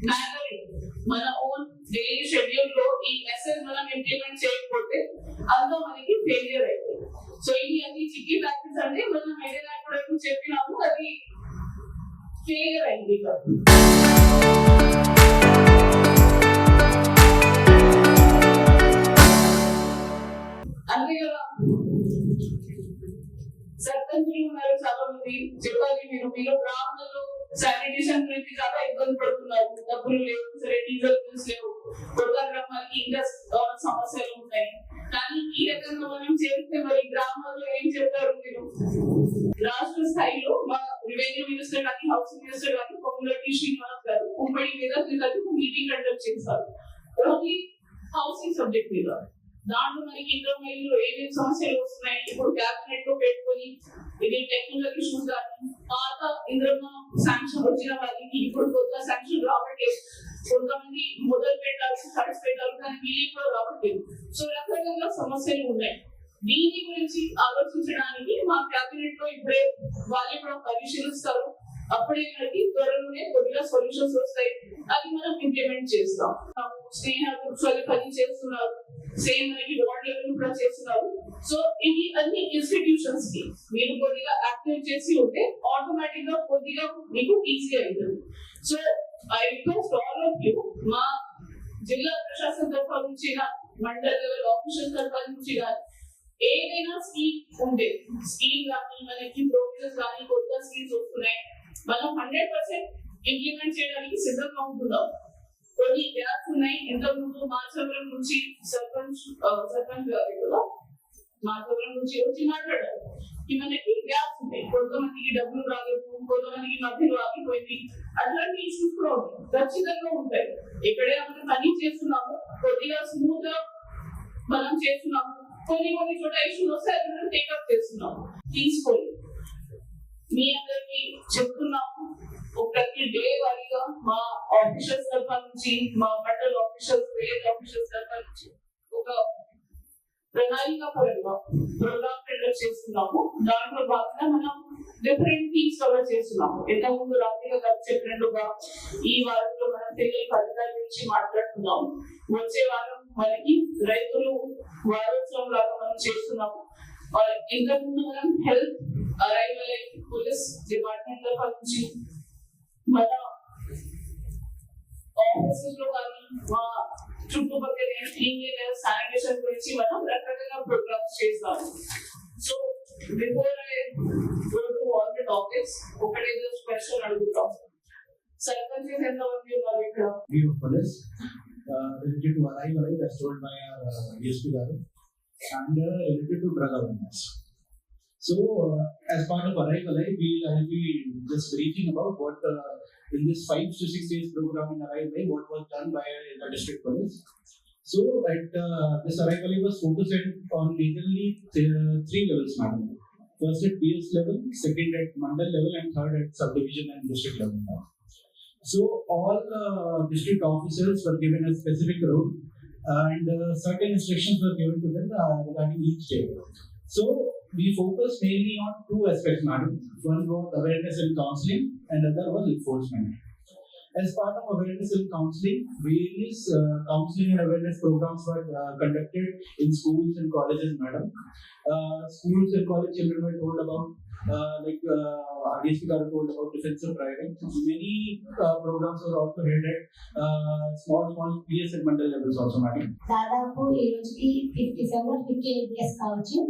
మ్యానరింగ్ మన own daily schedule లో ఈ మెసేజ్ మనం ఇంప్లిమెంట్ చేయకపోతే అంతా మనకి ఫెయిలియర్ అవుతుంది. సో ఇది అన్ని చిక్కీ ప్రాక్టీస్ అంటే మనం ఏదైనా ఎప్పుడైనా చెప్పినాము అది ఫెయిలియర్ అయింది. అంతే కదా, సర్పంచులు ఉన్నారు చాలా మంది, చెప్పాలి మీరు గ్రామాల్లో శానిటేషన్ గురించి చాలా ఇబ్బంది పడుతున్నారు. డబ్బులు లేవు, సరే డీజిల్ బిల్స్ లేవు, కొత్త గ్రామాలకి ఇంకా సమస్యలు ఉన్నాయి. కానీ ఈ రకంగా మనం చేస్తే మరి గ్రామాల్లో ఏం చెప్తారు మీరు? రాష్ట్ర స్థాయిలో మా రెవెన్యూ మినిస్టర్ కానీ హౌసింగ్ మినిస్టర్ కానీ పొంగులేటి శ్రీనివాస్ గారు ఉమ్మడి మీద మీటింగ్ కండక్ట్ చేశారు ఓన్లీ హౌసింగ్ సబ్జెక్ట్ మీద. దాంట్లో మనకి ఇంటర్మీడియట్ లో ఏమేమి సమస్యలు వస్తున్నాయి ఇప్పుడు క్యాబినెట్ లో పెట్టుకొని ఇది టెక్నికల్ ఇష్యూస్ కానీ పాత ఇంద్రమ్మ శాంక్షన్ వచ్చిన వాళ్ళకి ఇప్పుడు కొత్త శాంక్షన్ రావట్లేదు, కొంతమంది మొదలు పెట్టాలి ఖర్చు పెట్టాలి కానీ వీళ్ళకి కూడా రావట్లేదు. సో రకరకాల సమస్యలు ఉన్నాయి. దీని గురించి ఆలోచించడానికి మా క్యాబినెట్ లో ఇప్పుడే వాళ్ళు కూడా పరిశీలిస్తారు. అప్పుడే మనకి త్వరలోనే కొద్దిగా సొల్యూషన్స్ వస్తాయి, అది మనం ఇంప్లిమెంట్ చేస్తాం. స్నేహ గ్రూప్స్ వాళ్ళు పని చేస్తున్నారు, సేమ్ మనకి వార్డ్ లెవెల్ కూడా చేస్తున్నారు. సో ఇవి అన్ని ఇన్స్టిట్యూషన్స్ కి మీరు కొద్దిగా యాక్టివ్ చేసి ఉంటే ఆటోమేటిక్ గా కొద్దిగా మీకు ఈజీ అవుతుంది. So I request all of you, మా జిల్లా ప్రశాసన తరఫు నుంచి మండల లెవెల్ ఆఫీసర్ తరఫు నుంచి ఏదైనా స్కీమ్ ఉంటే స్కీమ్ కానీ మనకి ప్రోగ్రెస్ కానీ కొత్త స్కీమ్స్ వస్తున్నాయి, మనం 100% ఇంప్లిమెంట్ చేయడానికి సిద్ధంగా ఉంటున్నాం. కొన్ని గ్యాప్స్ ఉన్నాయి. ఇంతకుముందు మార్చవరం నుంచి సర్పంచ్ గారి కూడా మార్చవరం నుంచి వచ్చి మాట్లాడారు, మనకి గ్యాప్స్ ఉన్నాయి, కొంతమందికి డబ్బులు రాలేదు, కొంతమందికి మధ్యలో ఆగిపోయింది, అట్లాంటి ఇష్యూస్ కూడా ఉంటాయి, ఖచ్చితంగా ఉంటాయి. ఎక్కడే మనం పని చేస్తున్నాము కొద్దిగా స్మూత్ గా మనం చేస్తున్నాము, కొన్ని చోట ఇష్యూస్ వస్తే అది మనం టేకప్ చేస్తున్నాము. తీసుకొని మీ అందరికి చెప్తున్నాము, ప్రతి డే వారీగా మా ఆఫీసర్స్ తరఫు నుంచి మా మండల్ ఆఫీసర్స్ విలేజ్ ఆఫీసర్స్ తరఫు నుంచి ఒక ప్రణాళిక పరంగా ప్రోగ్రామ్ కండక్ట్ చేస్తున్నాము. దాంట్లో భాగంగా మనం డిఫరెంట్ థీమ్స్ కవర్ చేస్తున్నాము. ఇంతకుముందు రాత్రిగా గారు చెప్పినట్టుగా ఈ వారంలో మనం పిల్లల ఫలితాల గురించి మాట్లాడుతున్నాము. వచ్చే వారం మనకి రైతులు వారోత్సవం లాగా మనం చేస్తున్నాము. ఇంతకుముందు మనం హెల్త్ అరైవల్ పోలీస్ డిపార్ట్మెంట్ తరఫు నుంచి మన ఆఫీసెస్ లో కానీ మా చుట్టుపక్కల క్లీన్లీనెస్ శానిటేషన్ గురించి మనం రకరకాల ప్రోగ్రామ్స్ చేస్తాము. So before I go to all the topics ఒకటేదో క్వశ్చన్ అడుగుతాం. సర్పంచెస్ ఎంత మంది ఉన్నారు ఇక్కడ? Related to arrival, as told by our DSP garu, and related to drug awareness. So, as part of arrival, I'll be just briefing about what in this 5 to 6 days program in arrival, what was done by the district police. So, at this arrival was focused on majorly 3 levels, madam. First at PS level, second at mandal level, and third at subdivision and district level. So all district officers were given a specific role, and certain instructions were given to them regarding each day. So we focused mainly on 2 aspects, madam. One was awareness and counseling, and other was enforcement. As part of awareness and counseling, various counseling and awareness programs were conducted in schools and colleges, madam. Schools and college children were told about RDSP are told about defensive driving. Many programs were also held at small PS and mandal levels also, madam. దాదాపు ఈ రోజుకి 57-58 days కావచ్చు.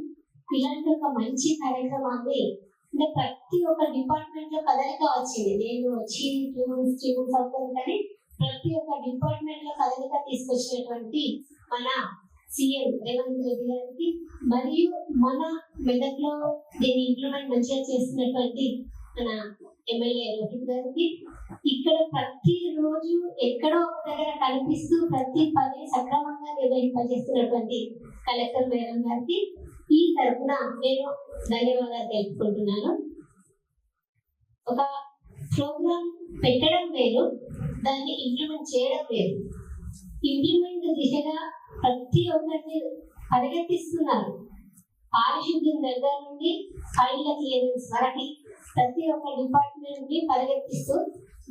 ఇలాంటి ఒక మంచి కార్యక్రమాన్ని అంటే ప్రతి ఒక్క డిపార్ట్మెంట్ లో కదలిక వచ్చింది. నేను వచ్చి 2 months అవుతుంది, కానీ ప్రతి ఒక్క డిపార్ట్మెంట్ లో కదలిక తీసుకొచ్చినటువంటి మన సీఎం రేవంత్ రెడ్డి గారికి మరియు మన మెదక్లో దీన్ని ఇంప్లిమెంట్ మంచిగా చేస్తున్నటువంటి మన ఎమ్మెల్యే రోహిత్ గారికి, ఇక్కడ ప్రతి రోజు ఎక్కడో ఒక దగ్గర కనిపిస్తూ ప్రతి పని సక్రమంగా నిర్వహింపజేస్తున్నటువంటి కలెక్టర్ మేడం గారికి ఈ తరఫున నేను ధన్యవాదాలు తెలుపుకుంటున్నాను. ఒక ప్రోగ్రామ్ పెట్టడం వేరు, దాన్ని ఇంప్లిమెంట్ చేయడం వేరు. ఇంప్లిమెంట్ దిశగా ప్రతి ఒక్కరిని పరిగెత్తిస్తున్నారు. పారిశుద్ధ్యం దగ్గర నుండి ఫైళ్ళ క్లియరెన్స్ వరకు ప్రతి ఒక్క డిపార్ట్మెంట్ ని పరిగెత్తిస్తూ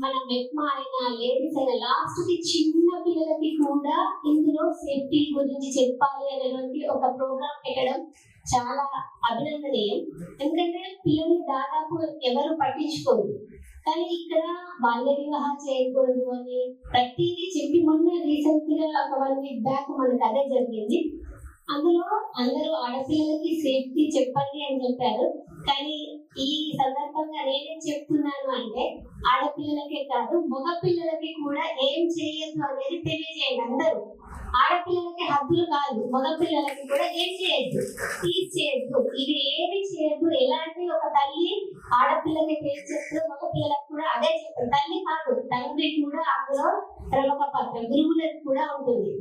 మన మెప్మా అయినా లేడీస్ అయినా లాస్ట్ కి చిన్న పిల్లలకి కూడా ఇందులో సేఫ్టీ గురించి చెప్పాలి అనేటువంటి ఒక ప్రోగ్రామ్ పెట్టడం చాలా అభినందనీయం. ఎందుకంటే పిల్లల్ని దాదాపు ఎవరు పట్టించుకోరు, కానీ ఇక్కడ బాల్య వివాహం చేయకూడదు అని ప్రతిదీ చెప్పి మొన్న రీసెంట్ గా ఒక 1 వీక్ బ్యాక్ మనకు అదే జరిగింది. అందులో అందరూ ఆడపిల్లలకి సేఫ్టీ చెప్పండి అని చెప్పారు. కానీ ఈ సందర్భంగా నేనేం చెప్తున్నాను అంటే ఆడపిల్లలకే కాదు మగ పిల్లలకి కూడా ఏం చేయొద్దు అనేది తెలియజేయండి. అందరూ ఆడపిల్లలకి హద్దులు కాదు, మగ పిల్లలకి కూడా ఏం చేయొద్దు, టీచ్ చేయొద్దు, ఇది ఏమి చేయొద్దు. ఎలాంటి ఒక తల్లి ఆడపిల్లలకి ఏం చెప్తారు మగ పిల్లలకు కూడా అదే చెప్తారు. తల్లి కాదు తండ్రి కూడా అందులో ప్రముఖ పాత్ర, గురువులకు కూడా ఉంటుంది.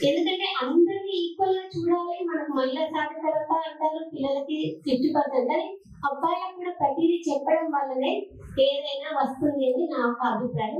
ఎందుకంటే అందరినీ ఈక్వల్ గా చూడాలి. మనకు మహిళా సాధికారత అంటారు, పిల్లలకి 50%, కానీ అబ్బాయిలకు కూడా ప్రతిదీ చెప్పడం వల్లనే ఏదైనా వస్తుంది అని నా ఒక అభిప్రాయం.